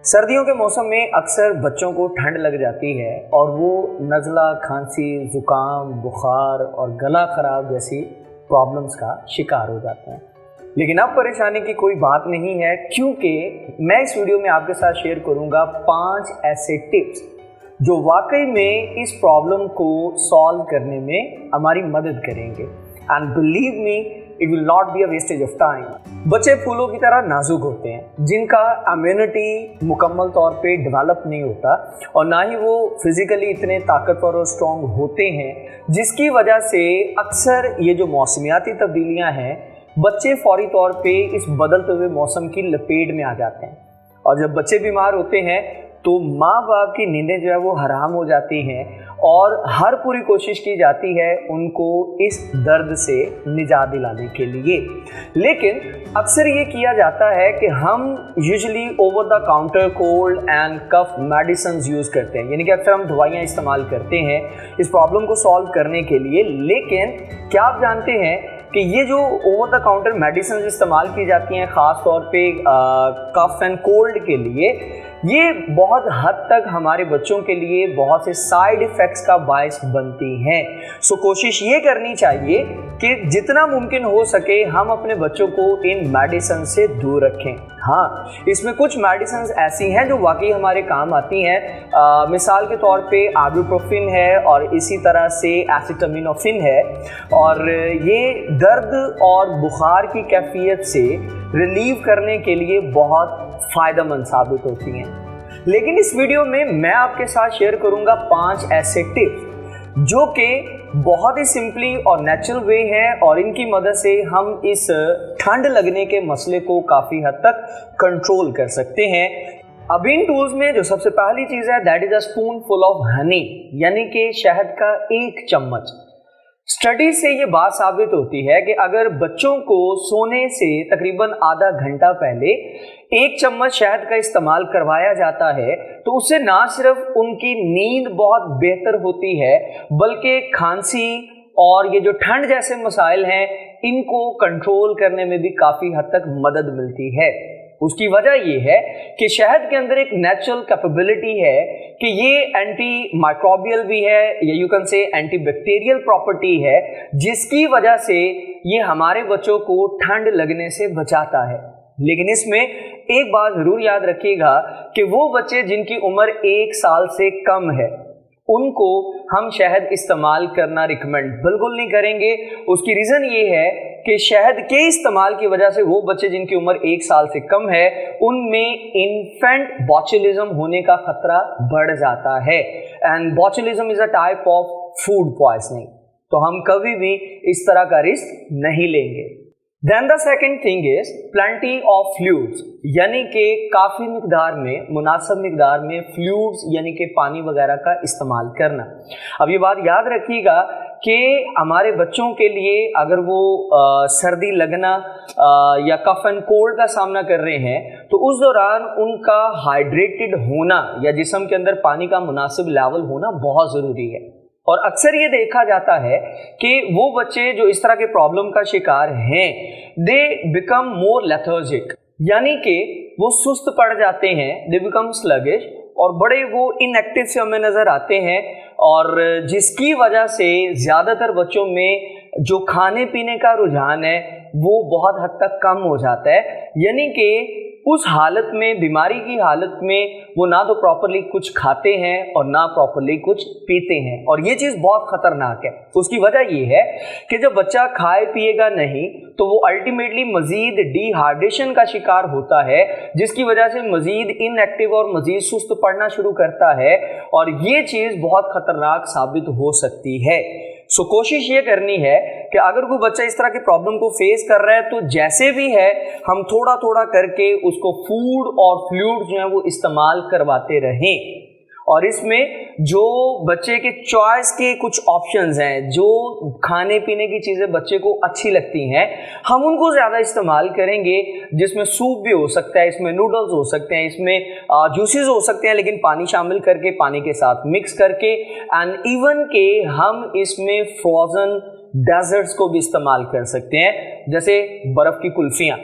सर्दियों के मौसम में अक्सर बच्चों को ठंड लग जाती है और वो नज़ला, खांसी, ज़ुकाम, बुखार और गला ख़राब जैसी प्रॉब्लम्स का शिकार हो जाते हैं। लेकिन अब परेशानी की कोई बात नहीं है, क्योंकि मैं इस वीडियो में आपके साथ शेयर करूंगा 5 ऐसे टिप्स जो वाकई में इस प्रॉब्लम को सॉल्व करने में हमारी मदद करेंगे। And believe me, it will not be a wastage of time. बच्चे फूलों की तरह नाजुक होते हैं, जिनका इम्यूनिटी मुकम्मल तौर पे डेवलप नहीं होता और ना ही वो फिजिकली इतने ताकतवर और स्ट्रॉन्ग होते हैं, जिसकी वजह से अक्सर ये जो मौसमियाती तब्दीलियां हैं, बच्चे फौरी तौर पे इस बदलते हुए मौसम की लपेट में आ जाते हैं। और जब बच्चे बीमार होते हैं तो माँ बाप की नींदें जो है वो हराम हो जाती हैं और हर पूरी कोशिश की जाती है उनको इस दर्द से निजात दिलाने के लिए। लेकिन अक्सर ये किया जाता है कि हम usually over the counter cold and cough medicines use करते हैं, यानी कि अक्सर हम दवाइयाँ इस्तेमाल करते हैं इस प्रॉब्लम को सॉल्व करने के लिए। लेकिन क्या आप जानते हैं कि ये जो ओवर द काउंटर मेडिसिन इस्तेमाल की जाती हैं ख़ास तौर पे कफ एंड कोल्ड के लिए, ये बहुत हद तक हमारे बच्चों के लिए बहुत से साइड इफ़ेक्ट्स का बायस बनती हैं। सो कोशिश ये करनी चाहिए कि जितना मुमकिन हो सके हम अपने बच्चों को इन मेडिसिन से दूर रखें। हाँ, इसमें कुछ मेडिसिन ऐसी हैं जो वाकई हमारे काम आती हैं। मिसाल के तौर पे आइबुप्रोफेन है और इसी तरह से एसिटामिनोफेन है, और ये दर्द और बुखार की कैफियत से रिलीव करने के लिए बहुत फ़ायदेमंद साबित होती हैं। लेकिन इस वीडियो में मैं आपके साथ शेयर करूंगा 5 ऐसे टिप्स जो कि बहुत ही सिंपली और नेचुरल वे हैं और इनकी मदद से हम इस ठंड लगने के मसले को काफ़ी हद तक कंट्रोल कर सकते हैं। अब इन टूल्स में जो सबसे पहली चीज़ है that is a spoon full of honey, यानी कि शहद का 1 चम्मच। स्टडी से ये बात साबित होती है कि अगर बच्चों को सोने से तकरीबन आधा घंटा पहले 1 चम्मच शहद का इस्तेमाल करवाया जाता है तो उससे ना सिर्फ उनकी नींद बहुत बेहतर होती है, बल्कि खांसी और ये जो ठंड जैसे मसाइल हैं इनको कंट्रोल करने में भी काफ़ी हद तक मदद मिलती है। उसकी वजह ये है कि शहद के अंदर एक नेचुरल कैपेबिलिटी है कि ये एंटी माइक्रोबियल भी है, या you can say anti bacterial property है, जिसकी वजह से ये हमारे बच्चों को ठंड लगने से बचाता है। लेकिन इसमें एक बात ज़रूर याद रखिएगा कि वो बच्चे जिनकी उम्र 1 साल से कम है उनको हम शहद इस्तेमाल करना रिकमेंड बिल्कुल नहीं करेंगे। उसकी रीज़न ये है कि शहद के इस्तेमाल की वजह से वो बच्चे जिनकी उम्र 1 साल से कम है उनमें इन्फेंट बॉचुलिज्म होने का खतरा बढ़ जाता है। And botulism is a type of food poisoning, तो हम कभी भी इस तरह का रिस्क नहीं लेंगे। Then the second thing is plenty of fluids, यानी कि काफ़ी मिकदार में, मुनासिब मिकदार में फ्लूइड्स यानी कि पानी वगैरह का इस्तेमाल करना। अब ये बात याद रखिएगा कि हमारे बच्चों के लिए अगर वो सर्दी लगना या कफ एंड कोल्ड का सामना कर रहे हैं तो उस दौरान उनका हाइड्रेटेड होना या जिस्म के अंदर पानी का मुनासिब लेवल होना बहुत ज़रूरी है। और अक्सर ये देखा जाता है कि वो बच्चे जो इस तरह के प्रॉब्लम का शिकार हैं दे बिकम मोर लेथर्जिक, यानी कि वो सुस्त पड़ जाते हैं, दे बिकम स्लगिश और बड़े वो इनएक्टिव से हमें नज़र आते हैं, और जिसकी वजह से ज़्यादातर बच्चों में जो खाने पीने का रुझान है वो बहुत हद तक कम हो जाता है। यानी कि उस हालत में, बीमारी की हालत में, वो ना तो प्रॉपरली कुछ खाते हैं और ना प्रॉपरली कुछ पीते हैं, और ये चीज़ बहुत ख़तरनाक है। उसकी वजह ये है कि जब बच्चा खाए पिएगा नहीं तो वो अल्टीमेटली मज़ीद डिहाइड्रेशन का शिकार होता है, जिसकी वजह से मज़ीद इनएक्टिव और मज़ीद सुस्त पड़ना शुरू करता है, और ये चीज़ बहुत ख़तरनाक साबित हो सकती है। सो कोशिश ये करनी है कि अगर कोई बच्चा इस तरह की प्रॉब्लम को फेस कर रहा है तो जैसे भी है हम थोड़ा थोड़ा करके उसको फूड और फ्लूइड जो है वो इस्तेमाल करवाते रहें। और इसमें जो बच्चे के चॉइस के कुछ ऑप्शंस हैं, जो खाने पीने की चीज़ें बच्चे को अच्छी लगती हैं, हम उनको ज़्यादा इस्तेमाल करेंगे, जिसमें सूप भी हो सकता है, इसमें नूडल्स हो सकते हैं, इसमें जूसेस हो सकते हैं, लेकिन पानी शामिल करके, पानी के साथ मिक्स करके, एंड इवन के हम इसमें फ्रोज़न डेजर्ट्स को भी इस्तेमाल कर सकते हैं, जैसे बर्फ़ की कुल्फ़ियाँ।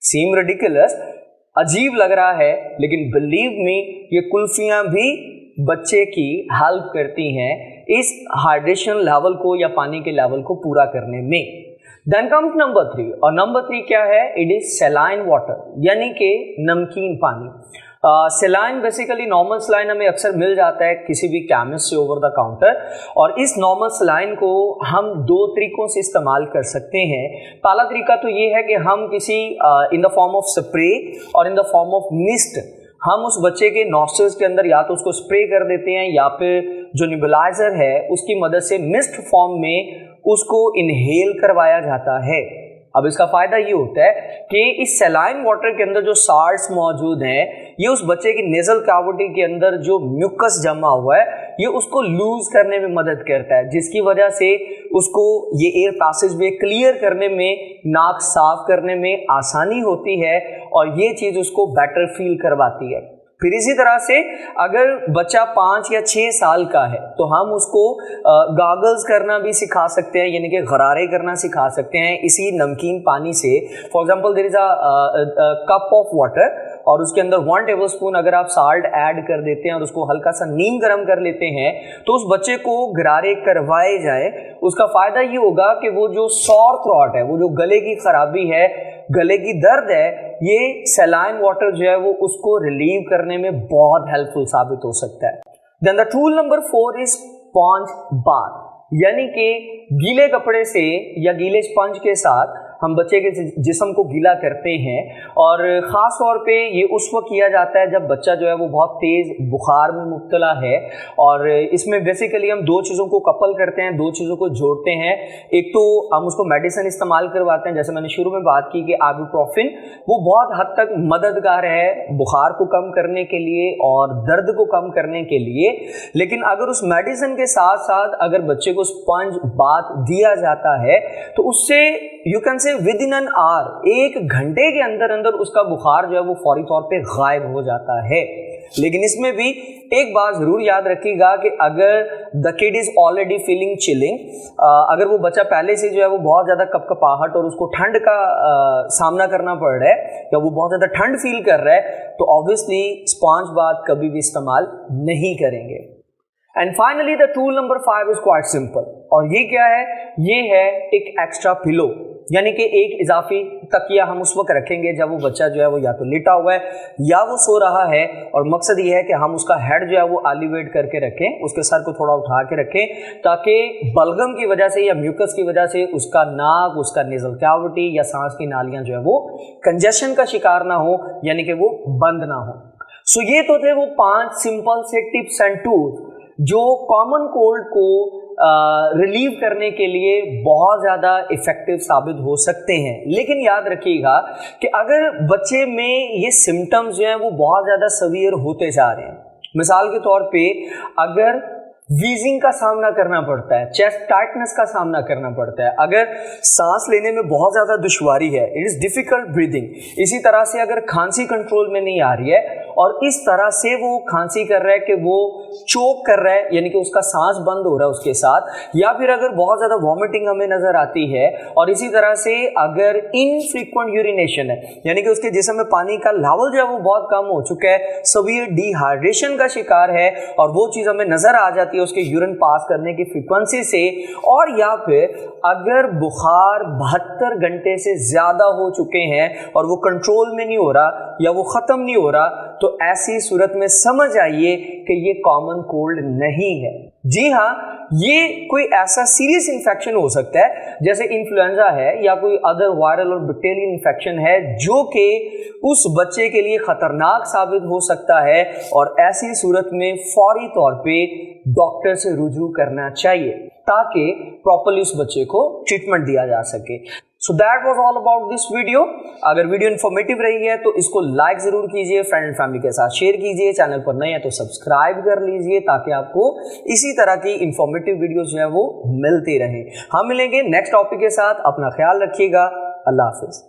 सीम रिडिकुलस, अजीब लग रहा है, लेकिन बिलीव मी ये कुल्फियाँ भी बच्चे की हेल्प करती हैं इस हाइड्रेशन लेवल को या पानी के लेवल को पूरा करने में। देन कम्स नंबर 3, और नंबर 3 क्या है? इट इज सेलाइन वाटर, यानी कि नमकीन पानी। सेलाइन बेसिकली नॉर्मल सेलाइन हमें अक्सर मिल जाता है किसी भी केमिस्ट से ओवर द काउंटर, और इस नॉर्मल सेलाइन को हम 2 तरीकों से इस्तेमाल कर सकते हैं। पहला तरीका तो ये है कि हम किसी in the form of spray और in the form of mist हम उस बच्चे के नॉस्ट्रल्स के अंदर या तो उसको स्प्रे कर देते हैं या फिर जो निबुलाइजर है उसकी मदद से मिस्ट फॉर्म में उसको इनहेल करवाया जाता है। अब इसका फायदा ये होता है कि इस सेलाइन वाटर के अंदर जो साल्ट्स मौजूद हैं ये उस बच्चे की नेजल कैविटी के अंदर जो म्यूकस जमा हुआ है ये उसको लूज करने में मदद करता है, जिसकी वजह से उसको ये एयर पैसेज वे क्लियर करने में, नाक साफ करने में आसानी होती है और ये चीज़ उसको बेटर फील करवाती है। फिर इसी तरह से अगर बच्चा 5 या 6 साल का है तो हम उसको गॉगल्स करना भी सिखा सकते हैं, यानी कि गरारे करना सिखा सकते हैं इसी नमकीन पानी से। For example there is a cup of water और उसके अंदर 1 टेबलस्पून अगर आप साल्ट ऐड कर देते हैं और उसको हल्का सा नीम गर्म कर लेते हैं तो उस बच्चे को गरारे करवाए जाए। उसका फायदा ये होगा कि वो जो सॉर थ्रॉट है, वो जो गले की खराबी है, गले की दर्द है, ये सेलाइन वाटर जो है वो उसको रिलीव करने में बहुत हेल्पफुल साबित हो सकता है। Then the tool number 4 is sponge bath, यानी कि गीले कपड़े से या गीले स्पंज के साथ हम बच्चे के जिस्म को गीला करते हैं, और ख़ास तौर पे ये उस वक्त किया जाता है जब बच्चा जो है वो बहुत तेज़ बुखार में मुब्तला है। और इसमें बेसिकली हम 2 चीज़ों को कपल करते हैं, 2 चीज़ों को जोड़ते हैं। एक तो हम उसको मेडिसिन इस्तेमाल करवाते हैं, जैसे मैंने शुरू में बात की कि आइबुप्रोफेन वो बहुत हद तक मददगार है बुखार को कम करने के लिए और दर्द को कम करने के लिए। लेकिन अगर उस मेडिसिन के साथ साथ अगर बच्चे को स्पंज बाथ दिया जाता है तो उससे you can say with in an hour, 1 घंटे के अंदर अंदर उसका बुखार जो है वो फौरी तौर पे गायब हो जाता है। लेकिन इसमें भी एक बात जरूर याद रखिएगा कि अगर the kid is already feeling chilling, अगर वो बच्चा पहले से जो है वो बहुत ज़्यादा कपकपाहट और उसको ठंड का सामना करना पड़ रहा है या वो बहुत ज़्यादा ठंड फील कर रहा है तो ऑब्वियसली स्पॉन्ज बाथ कभी भी इस्तेमाल नहीं करेंगे। And finally the tool number 5 is quite simple, और ये क्या है? ये है एक एक्स्ट्रा पिलो, यानी कि एक इजाफी तकिया हम उस वक्त रखेंगे जब वो बच्चा जो है वो या तो लेटा हुआ है या वो सो रहा है, और मकसद ये है कि हम उसका हेड जो है वो एलिवेट करके रखें, उसके सर को थोड़ा उठा के रखें ताकि बलगम की वजह से या म्यूकस की वजह से उसका नाक, उसका नेजल कैविटी या सांस की नालियां जो है वो कंजेशन का शिकार ना हो, यानी कि वो बंद ना हो। सो ये तो थे वो 5 सिंपल से टिप्स एंड टूल्स जो कॉमन कोल्ड को रिलीव करने के लिए बहुत ज़्यादा इफ़ेक्टिव साबित हो सकते हैं। लेकिन याद रखिएगा कि अगर बच्चे में ये सिम्टम्स जो हैं वो बहुत ज़्यादा सवियर होते जा रहे हैं, मिसाल के तौर पे अगर वीजिंग का सामना करना पड़ता है, चेस्ट टाइटनेस का सामना करना पड़ता है, अगर सांस लेने में बहुत ज़्यादा दुश्वारी है, इट इज़ डिफ़िकल्ट ब्रीदिंग, इसी तरह से अगर खांसी कंट्रोल में नहीं आ रही है और इस तरह से वो खांसी कर रहा है कि वो चोक कर रहा है, यानी कि उसका सांस बंद हो रहा है उसके साथ, या फिर अगर बहुत ज़्यादा वॉमिटिंग हमें नज़र आती है, और इसी तरह से अगर इनफ्रीक्वेंट यूरिनेशन है, यानी कि उसके जिस्म में पानी का लेवल जो है वो बहुत कम हो चुका है, सवियर डिहाइड्रेशन का शिकार है, और वो चीज़ हमें नज़र आ जाती है उसके यूरिन पास करने की फ्रीक्वेंसी से, और या फिर अगर बुखार 72 घंटे से ज़्यादा हो चुके हैं और वो कंट्रोल में नहीं हो रहा या वो ख़त्म नहीं हो रहा, तो ऐसी सूरत में समझ आइए कि ये कॉमन कोल्ड नहीं है। जी हाँ, ये कोई ऐसा सीरियस इन्फेक्शन हो सकता है जैसे इन्फ्लुएंजा है या कोई अदर वायरल और बैक्टीरियल इन्फेक्शन है जो कि उस बच्चे के लिए खतरनाक साबित हो सकता है, और ऐसी सूरत में फौरी तौर पे डॉक्टर से रुजू करना चाहिए ताकि प्रॉपर्ली उस बच्चे को ट्रीटमेंट दिया जा सके। So that was all about this video. अगर वीडियो इन्फॉर्मेटिव रही है तो इसको लाइक जरूर कीजिए, फ्रेंड एंड फैमिली के साथ शेयर कीजिए, चैनल पर नए हैं तो सब्सक्राइब कर लीजिए ताकि आपको इसी तरह की इन्फॉर्मेटिव वीडियोस जो है वो मिलती रहे। हम मिलेंगे नेक्स्ट टॉपिक के साथ, अपना ख्याल रखिएगा, अल्लाह हाफिज।